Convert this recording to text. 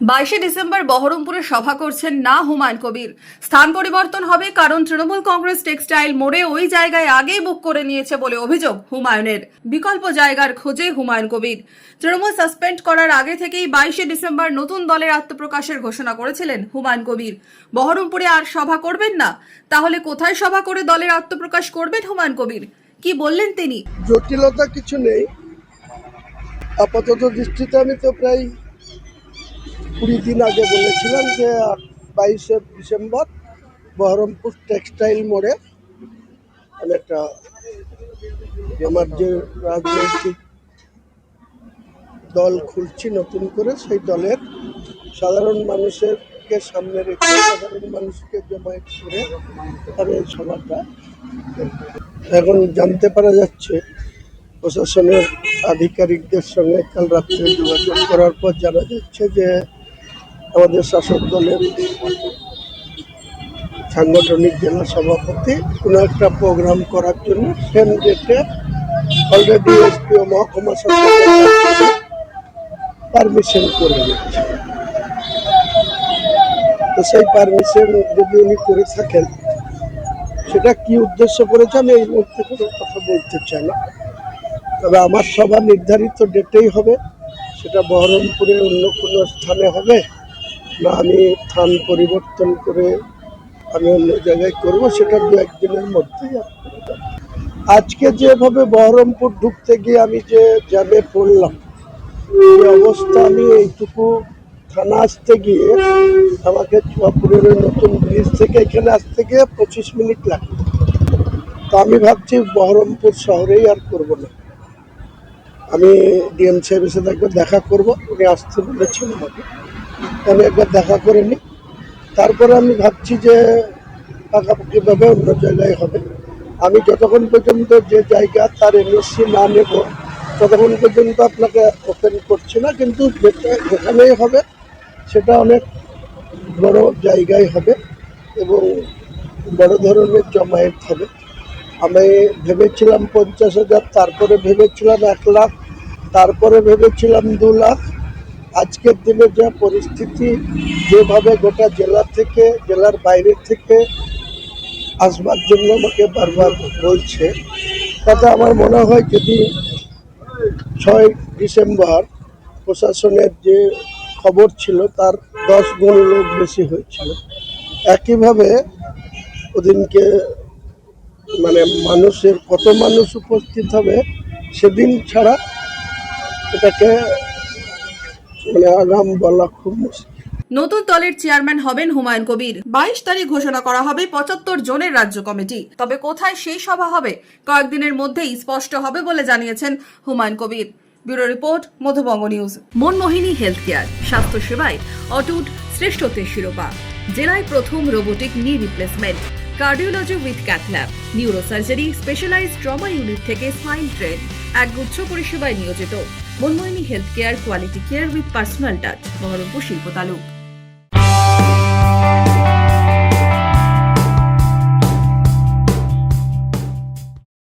22শে December বহরমপুরে সভা করছেন না হুমায়ুন কবির। স্থান পরিবর্তন হবে কারণ তৃণমূল কংগ্রেস টেক্সটাইল মোড়ে ওই জায়গায় আগেই বুক করে নিয়েছে বলে অভিযোগ হুমায়ুনের। বিকল্প জায়গার খোঁজে হুমায়ুন কবির। তৃণমূল সাসপেন্ড করার আগে থেকেই 22শে ডিসেম্বর নতুন দলের আত্মপ্রকাশের ঘোষণা করেছিলেন হুমায়ুন কবির। বহরমপুরে আর সভা করবেন না, তাহলে কোথায় সভা করে দলের আত্মপ্রকাশ করবেন হুমায়ুন কবির? কি বললেন তিনি? জটিলতা কিছু নেই। আপাতত দৃষ্টিতে আমি তো প্রায় 20 দিন আগে বলেছিলাম যে 22শে ডিসেম্বর বহরমপুর টেক্সটাইল মোড়ে আমি একটা আমার যে রাজনৈতিক দল খুলছি নতুন করে, সেই দলের সাধারণ মানুষকে সামনে রেখে সাধারণ মানুষকে জমায়েত করে আমি এই সভাটা এখন জানতে পারা যাচ্ছে। প্রশাসনের আধিকারিকদের সঙ্গে কাল রাত্রে যোগাযোগ করার পর জানা যাচ্ছে যে আমাদের শাসক দলের সাংগঠনিক জেলা সভাপতি কোনো একটা প্রোগ্রাম করার জন্য সেম ডেটে অলরেডি এসপি ও মহকুমা শাসকের পারমিশন করে দিচ্ছে। তো সেই পারমিশন যদি উনি করে থাকেন, সেটা কি উদ্দেশ্য করেছে আমি এই মুহূর্তে কোনো কথা বলতে চাই না। তবে আমার সভা নির্ধারিত ডেটেই হবে। সেটা বহরমপুরে অন্য কোনো স্থানে হবে না আমি স্থান পরিবর্তন করে আমি অন্য জায়গায় করব, সেটা 2-1 দিনের মধ্যেই। আজকে যেভাবে বহরমপুর ঢুকতে গিয়ে আমি যে জ্যামে পড়লাম, এই অবস্থা, আমি এইটুকু থানা আসতে গিয়ে আমাকে চুয়াপুরের নতুন ব্রিজ থেকে এখানে আসতে গিয়ে 25 মিনিট লাগবে। তো আমি ভাবছি বহরমপুর শহরেই আর করব না। আমি ডিএম সাহেবের সাথে একবার দেখা করব, উনি আসতে বলেছেন আমাকে, আমি একবার দেখা করে নিই। তারপরে আমি ভাবছি যে পাকাপাকিভাবে অন্য জায়গায় হবে। আমি যতক্ষণ পর্যন্ত যে জায়গা তার এনওসি না নেব ততক্ষণ পর্যন্ত আপনাকে ওপেন করছি না, কিন্তু যেখানেই হবে সেটা অনেক বড় জায়গায় হবে এবং বড় ধরনের জমায়েত হবে। আমি ভেবেছিলাম 50,000, তারপরে ভেবেছিলাম 1 লাখ, তারপরে ভেবেছিলাম 2 লাখ। আজকের দিনে যা পরিস্থিতি, যেভাবে গোটা জেলা থেকে জেলার বাইরে থেকে আসবার জন্য আমাকে বারবার বলছে, তাতে আমার মনে হয় যদি 6 ডিসেম্বর প্রশাসনের যে খবর ছিল তার 10 গুণ লোক বেশি হয়েছিল। একইভাবে ওদিনকে মানে মানুষের কত মানুষ উপস্থিত হবে সেদিন ছাড়া এটাকে আগাম বলা খুব মুশকিল। নতুন দলের চেয়ারম্যান হবেন হুমায়ুন কবির। 22 তারিখ ঘোষণা করা হবে 75 জনের রাজ্য কমিটি। তবে কোথায় সেই সভা হবে কয়েকদিনের মধ্যেই স্পষ্ট হবে বলে জানিয়েছেন Humayun Kabir. Bureau report, Madhubanga news. Manmohini health care, স্বাস্থ্য সেবায় অটুট শ্রেষ্ঠত্বের শিরোপা। জেলায় প্রথম robotic knee replacement, cardiology with cath lab, neurosurgery, specialised trauma unit থেকে স্পাইন ট্রেন, একগুচ্ছ পরিষেবায় নিয়োজিত। Manmohini health care, quality care with personal touch, Baharampur শিল্প তালুক।